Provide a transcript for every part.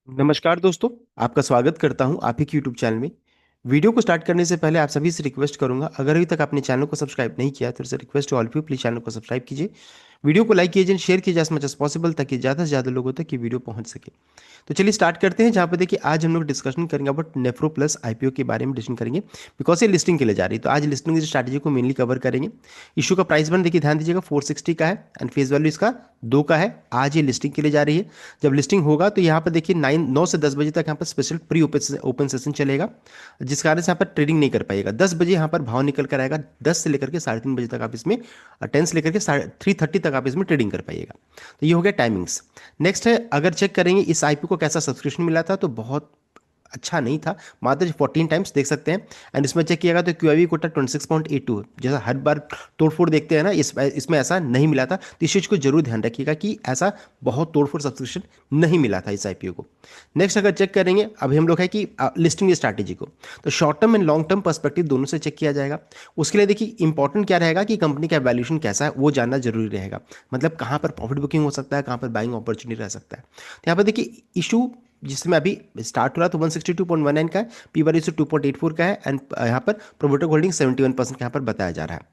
नमस्कार दोस्तों। आपका स्वागत करता हूं आप ही के यूट्यूब चैनल में। वीडियो को स्टार्ट करने से पहले आप सभी से रिक्वेस्ट करूंगा, अगर अभी तक आपने चैनल को सब्सक्राइब नहीं किया तो request to all of you, please channel को सब्सक्राइब कीजिए। वीडियो को लाइक कीजिए, शेयर कीजिए एज मच एज पॉसिबल, ताकि ज़्यादा से ज़्यादा लोगों तक ये वीडियो पहुंच सके। तो चलिए स्टार्ट करते हैं। जहाँ पे देखिए आज हम लोग डिस्कशन करेंगे अबाउट नेफ्रो प्लस आईपीओ के बारे में डिस्कशन करेंगे, बिकॉज ये लिस्टिंग के लिए जा रही है। तो आज लिस्टिंग की स्ट्रैटेजी को मेनली कवर करेंगे। इशू का प्राइस बन देखिए ध्यान दीजिएगा 460 का है एंड फेस वैल्यू इसका 2 का है। आज ये लिस्टिंग के लिए जा रही है। जब लिस्टिंग होगा तो यहाँ पर देखिए 9 से 10 बजे तक यहाँ पर स्पेशल प्री ओपन सेशन चलेगा, जिस कारण से यहाँ पर ट्रेडिंग नहीं कर पाएगा। 10 बजे यहाँ पर भाव निकल कर आएगा। 10 से लेकर के 3:30 बजे तक आप इसमें 10 से लेकर के 3:30 तक आप इसमें ट्रेडिंग कर पाइएगा। तो ये हो गया टाइमिंग्स। नेक्स्ट है, अगर चेक करेंगे इस आईपीओ को कैसा सब्सक्रिप्शन मिला था, तो बहुत अच्छा नहीं था, मात्र 14 टाइम्स देख सकते हैं। एंड इसमें चेक किया गया तो क्यूआईवी कोटा 26.82 है। जैसा हर बार तोड़फोड़ देखते हैं ना, इसमें ऐसा नहीं मिला था। तो इस चीज़ को जरूर ध्यान रखिएगा कि ऐसा बहुत तोड़फोड़ सब्सक्रिप्शन नहीं मिला था इस आईपीओ को। नेक्स्ट अगर चेक करेंगे, अभी हम लोग है कि लिस्टिंग स्ट्रैटेजी को, तो short term and long term perspective दोनों से चेक किया जाएगा। उसके लिए देखिए इंपॉर्टेंट क्या रहेगा कि कंपनी का वैल्यूएशन कैसा है वो जानना जरूरी रहेगा। मतलब कहाँ पर प्रॉफिट बुकिंग हो सकता है, कहाँ पर बाइंग अपॉर्चुनिटी रह सकता है। तो यहाँ पर देखिए इशू जिसमें अभी स्टार्ट हो रहा है तो 162.19 का है, पी बार रेशियो 2.84 का है एंड यहाँ पर प्रोमोटर होल्डिंग 71% का यहाँ पर बताया जा रहा है।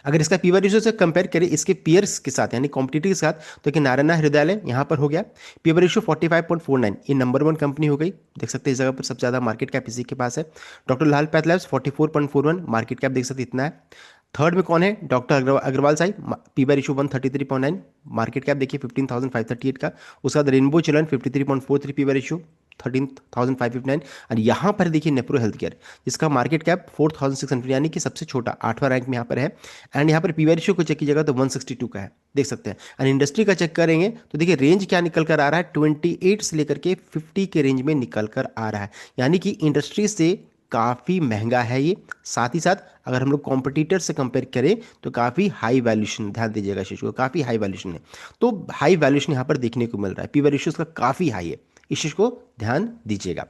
अगर इसका पी बार रेशियो से कंपेयर करें इसके पीयर्स के साथ यानी कॉम्पिटिटिव के साथ, तो कि नारायण हृदयालय यहाँ पर हो गया पी बार रेशियो 45.49, ये नंबर 1 कंपनी हो गई। देख सकते हैं इस जगह पर सबसे ज़्यादा मार्केट कैप इसी के पास है। डॉक्टर लाल पैथ 44.41, मार्केट कैप देख सकते इतना है। थर्ड में कौन है, डॉक्टर अग्रवाल साहब, P bar ratio 133.9, market cap देखिए 15,538 का। उसके बाद rainbow children 53.43 P bar ratio 13,559। और यहाँ पर देखिए नेप्रो हेल्थ केयर, जिसका मार्केट कैप 4,600 यानी कि सबसे छोटा 8वां रैंक में यहाँ पर है। एंड यहाँ पर पी बार रेशियो को चेक कीजिएगा तो 162 का है, देख सकते हैं। एंड इंडस्ट्री का चेक करेंगे तो देखिए रेंज क्या निकल कर आ रहा है, 28 से लेकर के 50 के रेंज में निकल कर आ रहा है, यानी कि इंडस्ट्री से काफ़ी महंगा है ये। साथ ही साथ अगर हम लोग कॉम्पिटिटर से कंपेयर करें तो काफ़ी हाई वैल्यूशन, ध्यान दीजिएगा इस को, काफ़ी हाई वैल्यूशन है। तो हाई वैल्यूशन यहाँ पर देखने को मिल रहा है, पी बार रेशियो उसका काफ़ी हाई है, इस चीज़ को ध्यान दीजिएगा।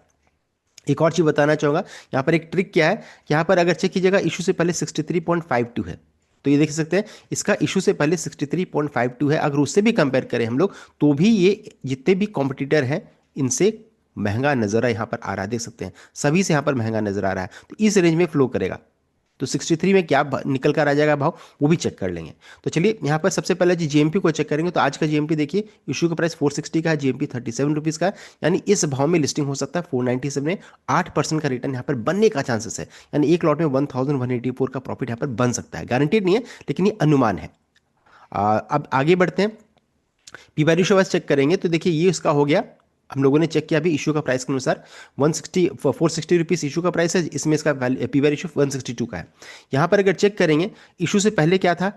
एक और चीज़ बताना चाहूँगा, यहाँ पर एक ट्रिक क्या है कि यहाँ पर अगर चेक कीजिएगा इशू से पहले 63.52 है। तो ये देख सकते हैं इसका इशू से पहले 63.52 है। अगर उससे भी कंपेयर करें हम लोग तो भी ये जितने भी कॉम्पिटिटर हैं इनसे महंगा नजर यहाँ पर आ रहा है, देख सकते हैं सभी से यहाँ पर महंगा नजर आ रहा है। तो इस रेंज में फ्लो करेगा तो 63 में क्या निकल कर आ जाएगा भाव, वो भी चेक कर लेंगे। तो चलिए यहाँ पर सबसे पहले जी जीएमपी को चेक करेंगे। तो आज का जीएमपी देखिए, इशू का प्राइस 460 का है, जीएमपी 37 रुपीज़ का है, यानी इस भाव में लिस्टिंग हो सकता है 497 में। 8% का रिटर्न यहाँ पर बनने का चांसेस है, यानी एक लॉट में 1184 का प्रॉफिट यहाँ पर बन सकता है। गारंटेड नहीं है लेकिन ये अनुमान है। अब आगे बढ़ते हैं, P bar ratio wise check करेंगे तो देखिए ये इसका हो गया। हम लोगों ने चेक किया अभी इशू का प्राइस के अनुसार 460 रुपीज़ इशू का प्राइस है, इसमें इसका पी बार रेशियो 162 का है। यहाँ पर अगर चेक करेंगे इशू से पहले क्या था,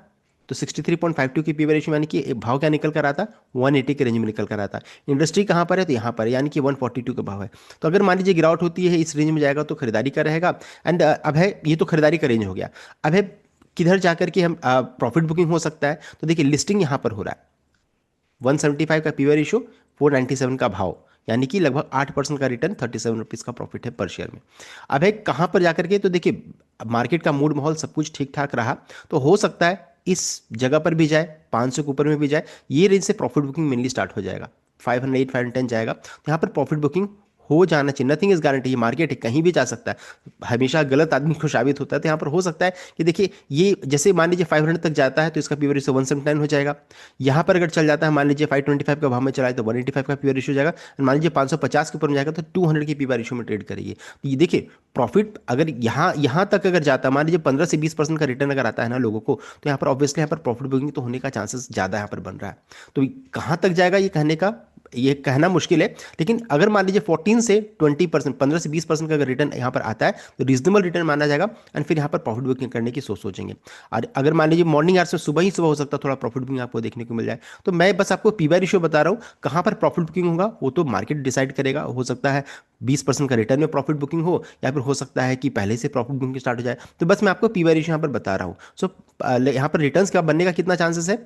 तो 63.52 की पी बार रेशियो, यानी कि भाव क्या निकल कर आता, 180 के रेंज में निकल कर आता। इंडस्ट्री कहाँ पर है, तो यहाँ पर है, यानी कि 142 का भाव है। तो अगर मान लीजिए गिरावट होती है इस रेंज में जाएगा तो खरीदारी का रहेगा। एंड अब है, ये तो खरीदारी का रेंज हो गया। अब है किधर जाकर के हम प्रॉफिट बुकिंग हो सकता है, तो देखिए लिस्टिंग यहाँ पर हो रहा है 175 का पीवी रेशियो, 497 का भाव, यानी कि लगभग 8% का रिटर्न, 37 रुपीज़ का प्रॉफिट है पर शेयर में। अब है कहाँ पर जाकर के, तो देखिए मार्केट का मूड माहौल सब कुछ ठीक ठाक रहा तो हो सकता है इस जगह पर भी जाए, 500 के ऊपर में भी जाए। ये रेंज से प्रॉफिट बुकिंग मेनली स्टार्ट हो जाएगा, 508 510 जाएगा तो यहाँ पर प्रॉफिट बुकिंग हो जाना चाहिए। नथिंग इज गारंटी, ये मार्केट है कहीं भी जा सकता है, हमेशा गलत आदमी को साबित होता है। तो यहाँ पर हो सकता है कि देखिए ये जैसे मान लीजिए 500 तक जाता है तो इसका पीवी रेशियो 179 हो जाएगा। यहाँ पर अगर चल जाता है मान लीजिए 525 का भाव में चला है तो 185 का पीवी रेशियो हो जाएगा। मान लीजिए 550 के ऊपर में जाएगा तो 200 की पीवी रेशियो में ट्रेड करेगी। तो ये देखिए प्रॉफिट अगर यहाँ यहाँ तक अगर जाता है, मान लीजिए 15 से 20% का रिटर्न अगर आता है ना लोगों को, तो यहाँ पर ऑब्वियसली यहाँ पर प्रॉफिट बुकिंग तो होने का चांसेस ज़्यादा यहाँ पर बन रहा है। तो कहाँ तक जाएगा ये कहना मुश्किल है, लेकिन अगर मान लीजिए 14 से 20%, 15 से 20% का अगर रिटर्न यहाँ पर आता है तो रीजनेबल रिटर्न माना जाएगा। एंड फिर यहाँ पर प्रॉफिट बुकिंग करने की सोचेंगे। और अगर मान लीजिए मॉर्निंग आवर्स में सुबह ही सुबह हो सकता है थोड़ा प्रॉफिट बुकिंग आपको देखने को मिल जाए। तो मैं बस आपको पी बाय रेशियो बता रहा हूँ, कहाँ पर प्रॉफिट बुकिंग होगा वो तो मार्केट डिसाइड करेगा। हो सकता है 20% का रिटर्न में प्रॉफिट बुकिंग हो, या फिर हो सकता है कि पहले से प्रॉफिट बुकिंग स्टार्ट हो जाए। तो बस मैं आपको पी बाय रेशियो यहाँ पर बता रहा हूँ। सो यहाँ पर रिटर्न का बनने का कितना चांसेस है,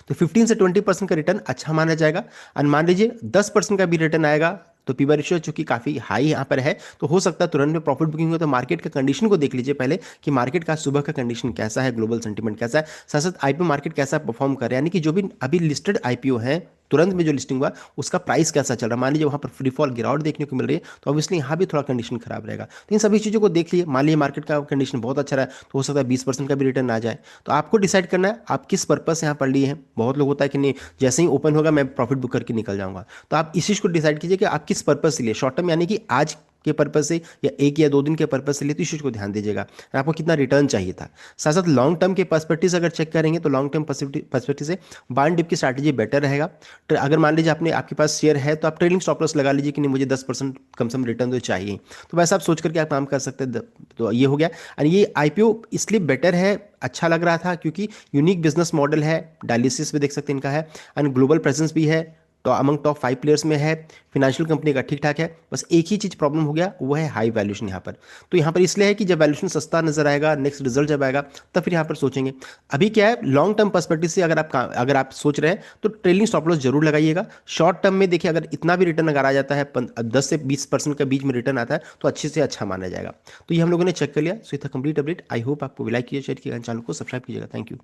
तो 15 से 20% का रिटर्न अच्छा माना जाएगा। और मान लीजिए 10% का भी रिटर्न आएगा तो पी बाय रेशियो चूंकि काफ़ी हाई यहाँ पर है तो हो सकता है तुरंत में प्रॉफिट बुकिंग हो। तो मार्केट का कंडीशन को देख लीजिए पहले कि मार्केट का सुबह का कंडीशन कैसा है, ग्लोबल सेंटीमेंट कैसा है, साथ साथ आईपीओ मार्केट कैसा परफॉर्म कर रहा है। यानी कि जो भी अभी लिस्टेड आईपीओ हैं तुरंत में जो लिस्टिंग हुआ उसका प्राइस कैसा चल रहा है। मान लीजिए वहाँ पर फ्री फॉल गिरावट देखने को मिल रही है तो ऑब्वियसली यहाँ भी थोड़ा कंडीशन खराब रहेगा। तो इन सभी चीज़ों को देख लिए, मान लीजिए मार्केट का कंडीशन बहुत अच्छा रहा है तो हो सकता है 20% का भी रिटर्न आ जाए। तो आपको डिसाइड करना है आप किस पर्पज से यहाँ पर लिए हैं। बहुत लोग होता है कि नहीं, जैसे ही ओपन होगा मैं प्रॉफिट बुक करके निकल जाऊंगा। तो आप इस चीज़ को डिसाइड कीजिए कि आप किस पर्पज से लिए, शॉर्ट टर्म यानी कि आज के पर्पज से या 1 या 2 दिन के पर्पज से लिए, तो इस चीज़ को ध्यान दीजिएगा और आपको कितना रिटर्न चाहिए था। साथ साथ लॉन्ग टर्म के पर्सपेक्टिव से अगर चेक करेंगे तो लॉन्ग टर्म पर्सपेक्टिव से बाय एंड डिप की स्ट्रैटेजी बेटर रहेगा। तो अगर मान लीजिए आपके पास शेयर है तो आप ट्रेलिंग स्टॉप लॉस लगा लीजिए कि नहीं मुझे 10% कम से कम रिटर्न तो चाहिए। तो वैसा आप सोच करके आप काम कर सकते हैं। तो ये हो गया। और ये आईपीओ इसलिए बेटर है, अच्छा लग रहा था क्योंकि यूनिक बिजनेस मॉडल है, डायलिसिस भी देख सकते हैं इनका है, एंड ग्लोबल प्रेजेंस भी है, तो अमंग टॉप 5 प्लेयर्स में है, फिनेंशियल कंपनी का ठीक ठाक है। बस एक ही चीज़ प्रॉब्लम हो गया, वो है हाई वैल्यूशन यहाँ पर। तो यहाँ पर इसलिए है कि जब वैल्यूशन सस्ता नजर आएगा, नेक्स्ट रिजल्ट जब आएगा तब फिर यहाँ पर सोचेंगे। अभी क्या है, लॉन्ग टर्म पर्सपेक्टिव से अगर आप सोच रहे हैं तो ट्रेलिंग स्टॉप लॉस जरूर लगाइएगा। शॉर्ट टर्म में देखिए अगर इतना भी रिटर्न अगर आ जाता है 10 से 20% के बीच में रिटर्न आता है तो अच्छे से अच्छा माना जाएगा। तो ये हम लोगों ने चेक कर लिया। सो इतना कंप्लीट अपडेट। आई होप आपको लाइक कीजिए, शेयर कीजिएगा, चैनल को सब्सक्राइब कीजिएगा। Thank you.